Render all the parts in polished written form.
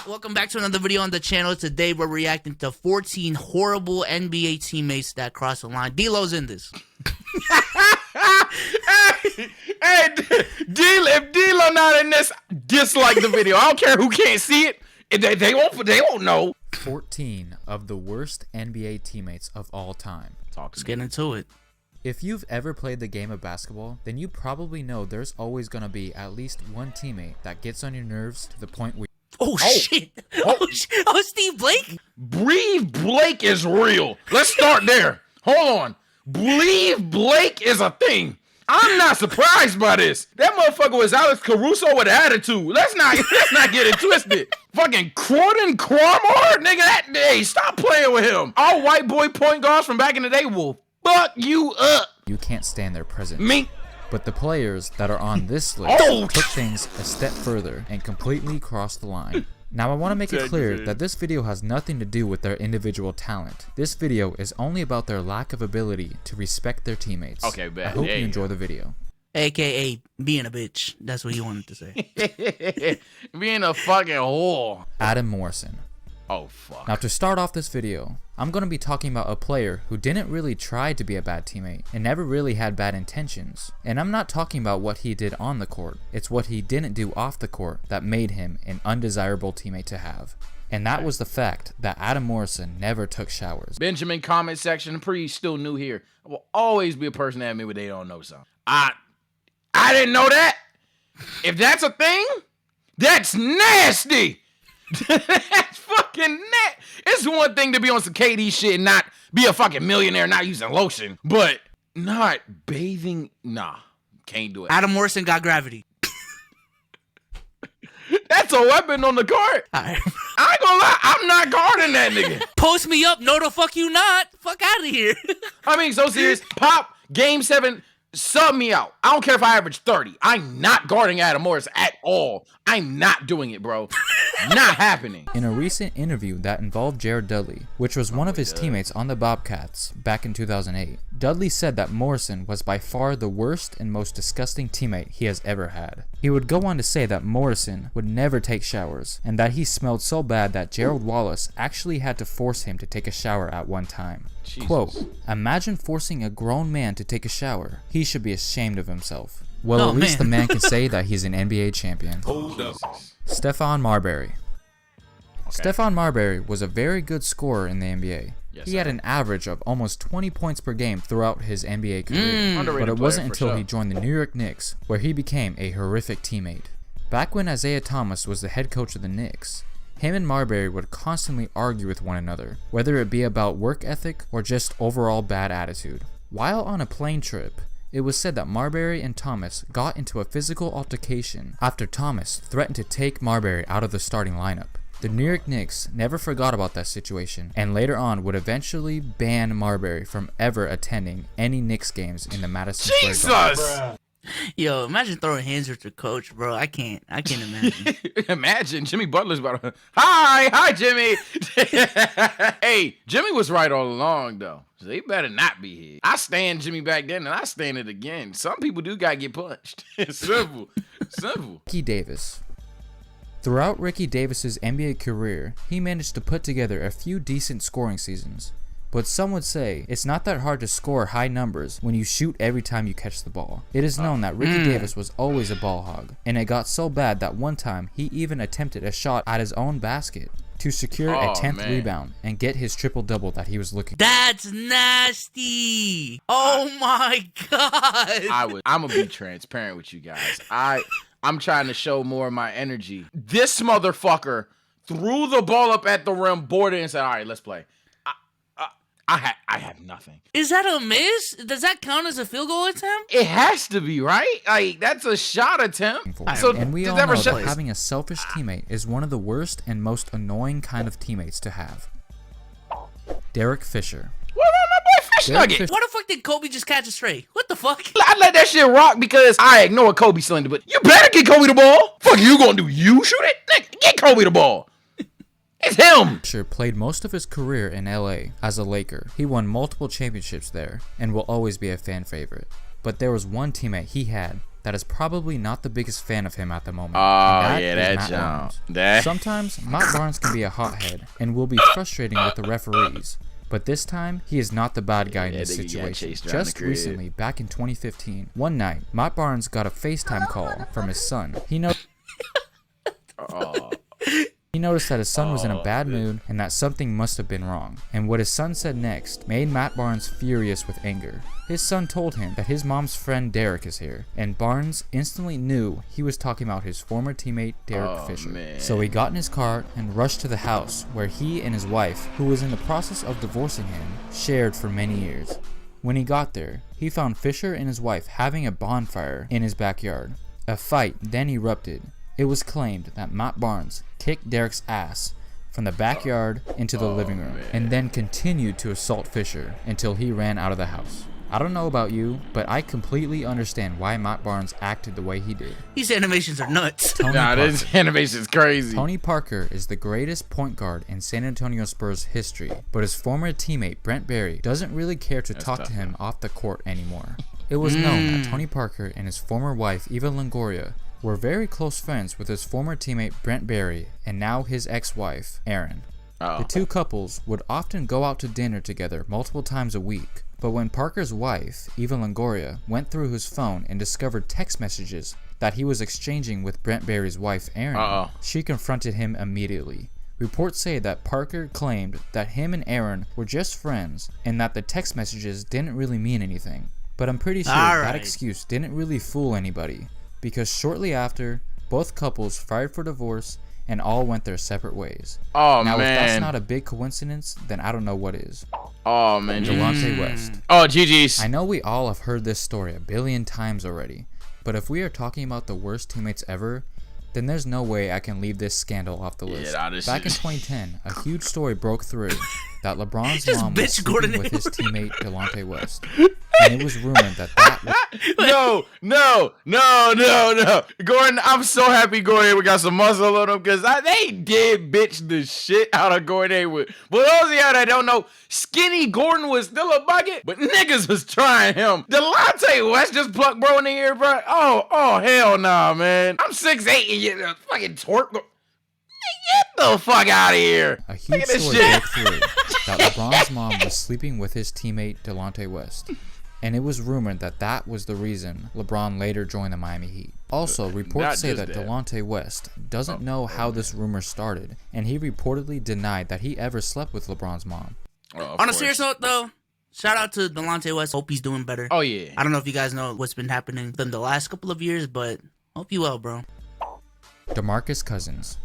Welcome back to another video on the channel. Today we're reacting to 14 horrible NBA teammates that cross the line. D-Lo's in this. Hey, if D-Lo not in this, dislike the video. I don't care who can't see it. They won't know. 14 of the worst NBA teammates of all time. Let's get into it. If you've ever played the game of basketball, then you probably know there's always going to be at least one teammate that gets on your nerves to the point where Shit. Oh, Steve Blake? Believe Blake is real. Let's start there. Hold on. Believe Blake is a thing. I'm not surprised by this. That motherfucker was Alex Caruso with attitude. Let's not get it twisted. Fucking Croydon Cromar, nigga. Hey, stop playing with him. All white boy point guards from back in the day will fuck you up. you can't stand their presence. Me. But the players that are on this list took things a step further and completely crossed the line. Now I want to make it clear that this video has nothing to do with their individual talent. This video is only about their lack of ability to respect their teammates. Okay, bad. I hope you enjoy the video. AKA being a bitch. That's what you wanted to say. Being a fucking whore. Adam Morrison. Oh, fuck. Now to start off this video, I'm going to be talking about a player who didn't really try to be a bad teammate and never really had bad intentions. And I'm not talking about what he did on the court, it's what he didn't do off the court that made him an undesirable teammate to have. And that was the fact that Adam Morrison never took showers. Benjamin comment section, pretty still new here. I will always be a person that admit when they don't know something. I didn't know that. If that's a thing, that's nasty. That's fucking net. It's one thing to be on some KD shit and not be a fucking millionaire, not using lotion, but not bathing. Nah, can't do it. Adam Morrison got gravity. That's a weapon on the court. Right. I ain't gonna lie, I'm not guarding that nigga. Post me up. No, the fuck you not. Fuck out of here. I mean, so serious. Pop, game 7. Sub me out. I don't care if I average 30. I'm not guarding Adam Morris at all. I'm not doing it, bro. Not happening. In a recent interview that involved Jared Dudley, which was one of his teammates on the Bobcats back in 2008, Dudley said that Morrison was by far the worst and most disgusting teammate he has ever had. He would go on to say that Morrison would never take showers, and that he smelled so bad that Gerald Wallace actually had to force him to take a shower at one time. Jesus. Quote, "Imagine forcing a grown man to take a shower. He should be ashamed of himself." Well, Oh, at least the man. man can say that he's an NBA champion. Hold up. Stephon Marbury. Stephon Marbury was a very good scorer in the NBA. Yes, He had an average of almost 20 points per game throughout his NBA career, but Underrated it player wasn't for until sure. he joined the New York Knicks where he became a horrific teammate. Back when Isaiah Thomas was the head coach of the Knicks, him and Marbury would constantly argue with one another, whether it be about work ethic or just overall bad attitude. While on a plane trip, it was said that Marbury and Thomas got into a physical altercation after Thomas threatened to take Marbury out of the starting lineup. The New York Knicks never forgot about that situation and later on would eventually ban Marbury from ever attending any Knicks games in the Madison Square Garden. Jesus. Yo, imagine throwing hands with your coach, bro. I can't imagine. Imagine Jimmy Butler's about to. Hi, Jimmy. Hey, Jimmy was right all along though. So he better not be here. I stand Jimmy back then, and I stand it again. Some people do gotta get punched. It's simple, simple. Ricky Davis. Throughout Ricky Davis's NBA career, he managed to put together a few decent scoring seasons. But some would say it's not that hard to score high numbers when you shoot every time you catch the ball. It is known that Ricky Davis was always a ball hog, and it got so bad that one time he even attempted a shot at his own basket to secure a 10th rebound and get his triple-double that he was looking for. That's nasty. Oh my god. I'm gonna be transparent with you guys. I'm trying to show more of my energy. This motherfucker threw the ball up at the rim, boarded, and said, "All right, let's play." I have nothing. Is that a miss? Does that count as a field goal attempt? It has to be, right? Like, that's a shot attempt. So, So and we did all that know ever that shut- having a selfish teammate is one of the worst and most annoying kind of teammates to have. Derek Fisher. What about my boy Fish Derek Nugget? Fisher- Why the fuck did Kobe just catch a stray? What the fuck? I let that shit rock because I ignore Kobe slender, but you better get Kobe the ball. Fuck you gonna do? You shoot it? Nigga, get Kobe the ball. It's him. Fisher played most of his career in LA as a Laker. He won multiple championships there and will always be a fan favorite. But there was one teammate he had that is probably not the biggest fan of him at the moment. Oh, and yeah, is that Matt jump. Barnes. That. Sometimes Matt Barnes can be a hothead and will be frustrating with the referees. But this time, he is not the bad guy in this situation. Just recently, back in 2015, one night, Matt Barnes got a FaceTime call from his son. He noticed that his son was in a bad mood and that something must have been wrong. And what his son said next made Matt Barnes furious with anger. His son told him that his mom's friend Derek is here, and Barnes instantly knew he was talking about his former teammate Derek Fisher. Man. So he got in his car and rushed to the house where he and his wife, who was in the process of divorcing him, shared for many years. When he got there, he found Fisher and his wife having a bonfire in his backyard. A fight then erupted. It was claimed that Matt Barnes kicked Derek's ass from the backyard into the living room and then continued to assault Fisher until he ran out of the house. I don't know about you, but I completely understand why Matt Barnes acted the way he did. These animations are nuts. This animation's crazy. Tony Parker is the greatest point guard in San Antonio Spurs history, but his former teammate Brent Barry doesn't really care to talk to him off the court anymore. It was known that Tony Parker and his former wife Eva Longoria were very close friends with his former teammate Brent Barry and now his ex-wife, Erin. The two couples would often go out to dinner together multiple times a week, but when Parker's wife, Eva Longoria, went through his phone and discovered text messages that he was exchanging with Brent Barry's wife, Erin, she confronted him immediately. Reports say that Parker claimed that him and Erin were just friends and that the text messages didn't really mean anything. But I'm pretty sure that excuse didn't really fool anybody, because shortly after, both couples filed for divorce and all went their separate ways. Now, if that's not a big coincidence, then I don't know what is. Delonte West. GG's. I know we all have heard this story a billion times already, but if we are talking about the worst teammates ever, then there's no way I can leave this scandal off the list. Back in 2010, a huge story broke through that LeBron's mom was sleeping with his teammate Delonte West. And it was rumored that was... No. Gordon, I'm so happy Gordon Hayward got some muscle on him because they did bitch the shit out of Gordon Hayward. For those of y'all that don't know, skinny Gordon was still a bucket, but niggas was trying him. Delonte West just plucked bro in the ear, bro. Oh, hell nah, man. I'm 6'8" and you fucking twerk. Get the fuck out of here. A huge story broke through that LeBron's mom was sleeping with his teammate Delonte West. And it was rumored that that was the reason LeBron later joined the Miami Heat. Also, reports say that Delonte West doesn't know how this rumor started, and he reportedly denied that he ever slept with LeBron's mom. On a serious note, though, shout out to Delonte West. Hope he's doing better. Oh, yeah. I don't know if you guys know what's been happening with him the last couple of years, but hope you well, bro. Demarcus Cousins.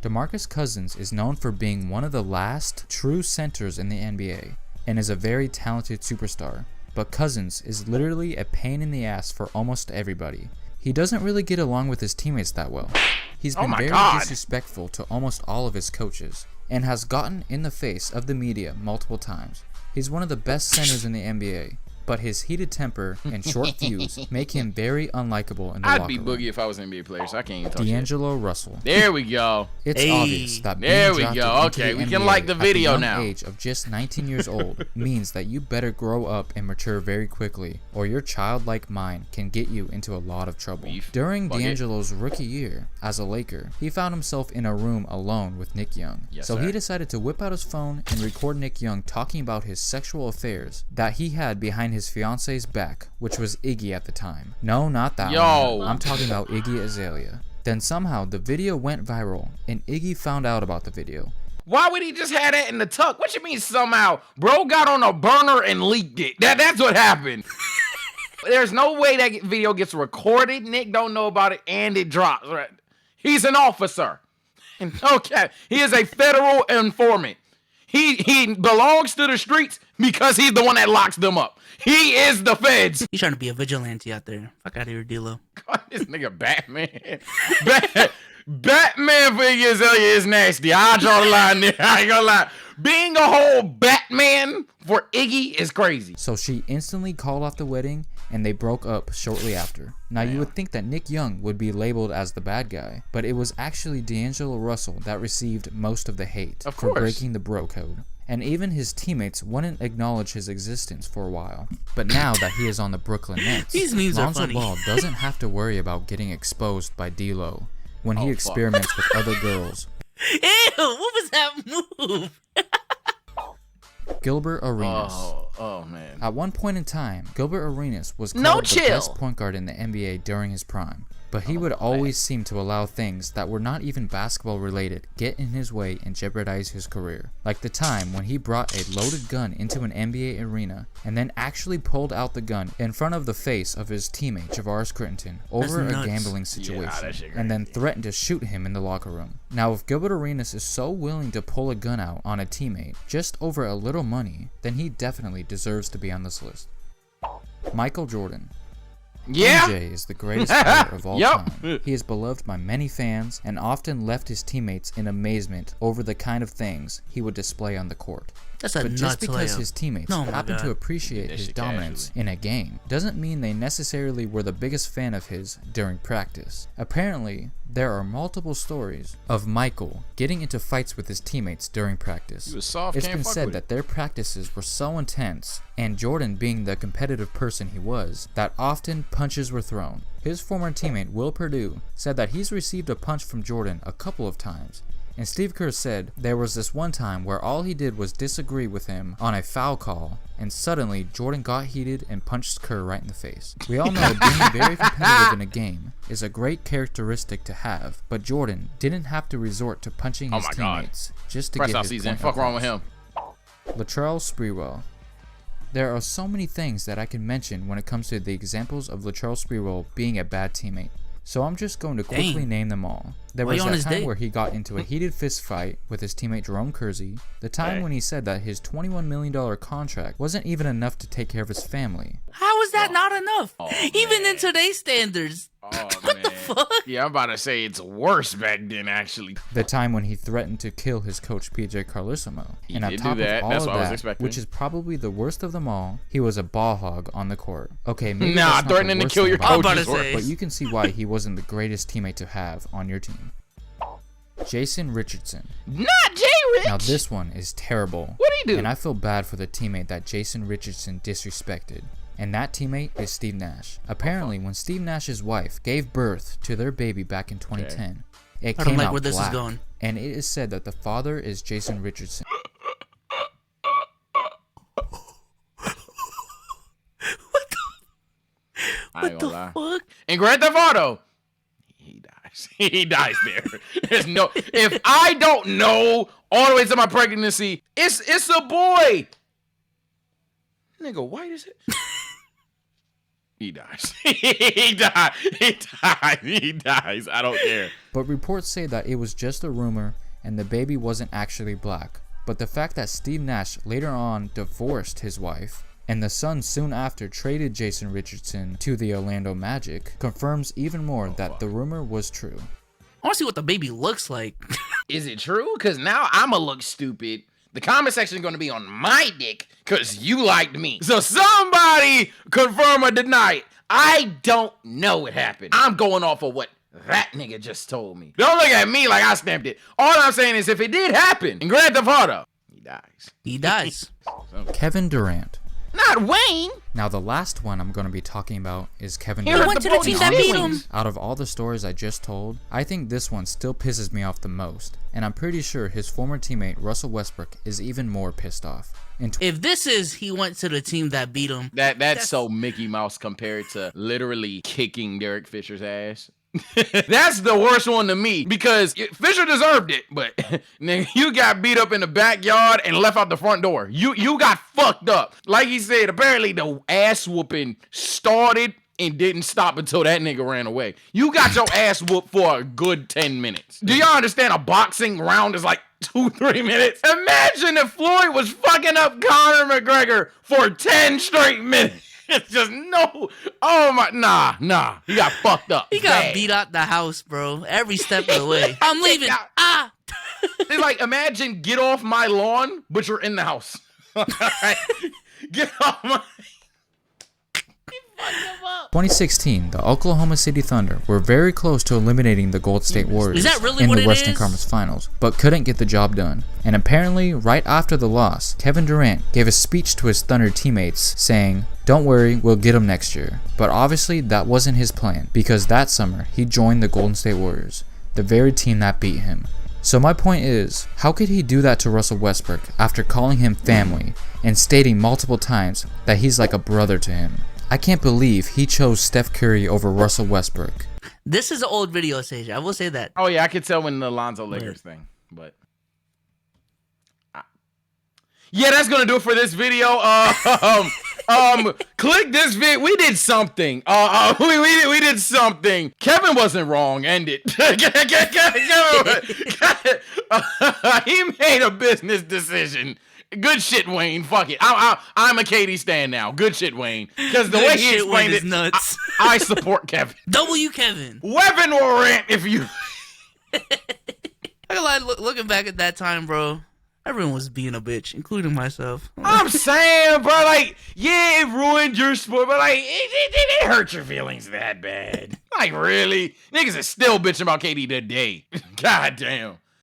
Demarcus Cousins is known for being one of the last true centers in the NBA, and is a very talented superstar. But Cousins is literally a pain in the ass for almost everybody. He doesn't really get along with his teammates that well. He's been very disrespectful to almost all of his coaches, and has gotten in the face of the media multiple times. He's one of the best centers in the NBA, but his heated temper and short fuse make him very unlikable in the locker room. I'd be Boogie if I was an NBA player, so I can't even talk D'Angelo Russell. There we go. It's obvious that being drafted into the we NBA can like the video at the now. young age of just 19 years old means that you better grow up and mature very quickly, or your childlike mind can get you into a lot of trouble. During D'Angelo's rookie year as a Laker, he found himself in a room alone with Nick Young. He decided to whip out his phone and record Nick Young talking about his sexual affairs that he had behind his fiance's back, which was Iggy at the time. No, not that one. I'm talking about Iggy Azalea. Then somehow the video went viral and Iggy found out about the video. Why would he just have that in the tuck? What you mean somehow? Bro got on a burner and leaked it. That's what happened. There's no way that video gets recorded. Nick don't know about it and it drops. Right? He's an officer. Okay, he is a federal informant. He belongs to the streets because he's the one that locks them up. He is the feds. He's trying to be a vigilante out there. Fuck out of here, D-Lo. God, this nigga Batman. Batman for Iggy Azalea is nasty. I'll draw the line there. I ain't gonna lie. Being a whole Batman for Iggy is crazy. So she instantly called off the wedding and they broke up shortly after. Now you would think that Nick Young would be labeled as the bad guy, but it was actually D'Angelo Russell that received most of the hate for breaking the bro code. and even his teammates wouldn't acknowledge his existence for a while. But now that he is on the Brooklyn Nets, These memes are Lonzo funny. Ball doesn't have to worry about getting exposed by D'Lo when he experiments with other girls. Ew, what was that move? Gilbert Arenas. Oh man. At one point in time, Gilbert Arenas was No called the chill. best point guard in the NBA during his prime. But he would always seem to allow things that were not even basketball related get in his way and jeopardize his career. Like the time when he brought a loaded gun into an NBA arena and then actually pulled out the gun in front of the face of his teammate Javaris Crittenton over That's a nuts. gambling Yeah, situation that shit and then crazy. threatened to shoot him in the locker room. Now if Gilbert Arenas is so willing to pull a gun out on a teammate just over a little money, then he definitely deserves to be on this list. Michael Jordan. Yeah. MJ is the greatest player of all Yup. time. He is beloved by many fans and often left his teammates in amazement over the kind of things he would display on the court. That's a But nuts just because layup. his teammates Oh my happen God. to appreciate That his shit dominance in a game doesn't mean they necessarily were the biggest fan of his during practice. Apparently, there are multiple stories of Michael getting into fights with his teammates during practice. He was soft, It's can't been fuck said with that their practices were so intense, and Jordan being the competitive person he was, that often punches were thrown. His former teammate Will Perdue said that he's received a punch from Jordan a couple of times, and Steve Kerr said there was this one time where all he did was disagree with him on a foul call, and suddenly Jordan got heated and punched Kerr right in the face. We all know being very competitive in a game is a great characteristic to have, but Jordan didn't have to resort to punching his my God. teammates just to Press get out his season. point Fuck wrong with across. him. Latrell Sprewell. There are so many things that I can mention when it comes to the examples of Latrell Sprewell being a bad teammate, so I'm just going to quickly Dang. name them all. There Why was you on that his time date? where he got into a heated fist fight with his teammate Jerome Kersey, the time Okay. when he said that his $21 million contract wasn't even enough to take care of his family, How is that not enough? Oh, Even man. in today's standards. Oh, What the man. fuck? Yeah, I'm about to say it's worse back then, actually. the time when he threatened to kill his coach PJ Carlesimo, He and on did do top that. of all That's of what I was that, expecting. which is probably the worst of them all, he was a ball hog on the court. Okay, maybe Nah, that's not the threatening to worst kill thing your about I'm it, about to coaches. say. but you can see why he wasn't the greatest teammate to have on your team. Jason Richardson. Not Jay Rich. Now this one is terrible. What'd he do? And I feel bad for the teammate that Jason Richardson disrespected. And that teammate is Steve Nash. Apparently, when Steve Nash's wife gave birth to their baby back in 2010, it I don't came like out where this is black. going. And it is said that the father is Jason Richardson. I ain't The gonna lie. fuck? In Grand Theft Auto, he dies. He dies there. There's no. If I don't know all the way to my pregnancy, it's a boy. Nigga, white is it? He dies. He dies. He dies. He dies. I don't care. But reports say that it was just a rumor and the baby wasn't actually black. But the fact that Steve Nash later on divorced his wife and the son soon after traded Jason Richardson to the Orlando Magic confirms even more that the rumor was true. I want to see what the baby looks like. Is it true? Because now I'ma look stupid. The comment section is going to be on my dick because you liked me. So somebody confirm or deny it. I don't know what happened. I'm going off of what that nigga just told me. Don't look at me like I stamped it. All I'm saying is if it did happen in Grand Theft Auto, he dies. He dies. Kevin Durant. Not Wayne. Now the last one I'm going to be talking about is Kevin He He Durant. went to the team that beat him. Out of all the stories I just told, I think this one still pisses me off the most, and I'm pretty sure his former teammate Russell Westbrook is even more pissed off. In If this is he went to the team that beat him, That's so Mickey Mouse compared to literally kicking Derek Fisher's ass. That's the worst one to me because Fisher deserved it, but nigga, you got beat up in the backyard and left out the front door. You got fucked up. Like he said, apparently the ass whooping started and didn't stop until that nigga ran away. You got your ass whooped for a good 10 minutes. Do y'all understand a boxing round is like 2-3 minutes? Imagine if Floyd was fucking up Conor McGregor for 10 straight minutes. It's just no. Oh my, nah. He got fucked up. he got Bad. beat out the house, bro. Every step of the way. I'm leaving. Ah. It's like, imagine get off my lawn, but you're in the house. Alright? Get off my. 2016, the Oklahoma City Thunder were very close to eliminating the Golden State Warriors in the Western Conference Finals, but couldn't get the job done. And apparently, right after the loss, Kevin Durant gave a speech to his Thunder teammates saying, "Don't worry, we'll get him next year." But obviously, that wasn't his plan, because that summer, he joined the Golden State Warriors, the very team that beat him. So my point is, how could he do that to Russell Westbrook after calling him family and stating multiple times that he's like a brother to him? I can't believe he chose Steph Curry over Russell Westbrook. This is an old video, Sage. I will say that. Oh yeah, I could tell when the Lonzo Lakers thing, but yeah, that's gonna do it for this video. Click this video. We did something. We did something. Kevin wasn't wrong. End it. He made a business decision. Good shit, Wayne. Fuck it. I'm a KD stan now. Good shit, Wayne. Because the way he explained it, nuts. I support Kevin. W Kevin. Weapon warrant if you. I can lie, looking back at that time, bro. Everyone was being a bitch, including myself. I'm saying, bro, like, yeah, it ruined your sport, but like, it hurt your feelings that bad. Like, really? Niggas are still bitching about KD today. God damn.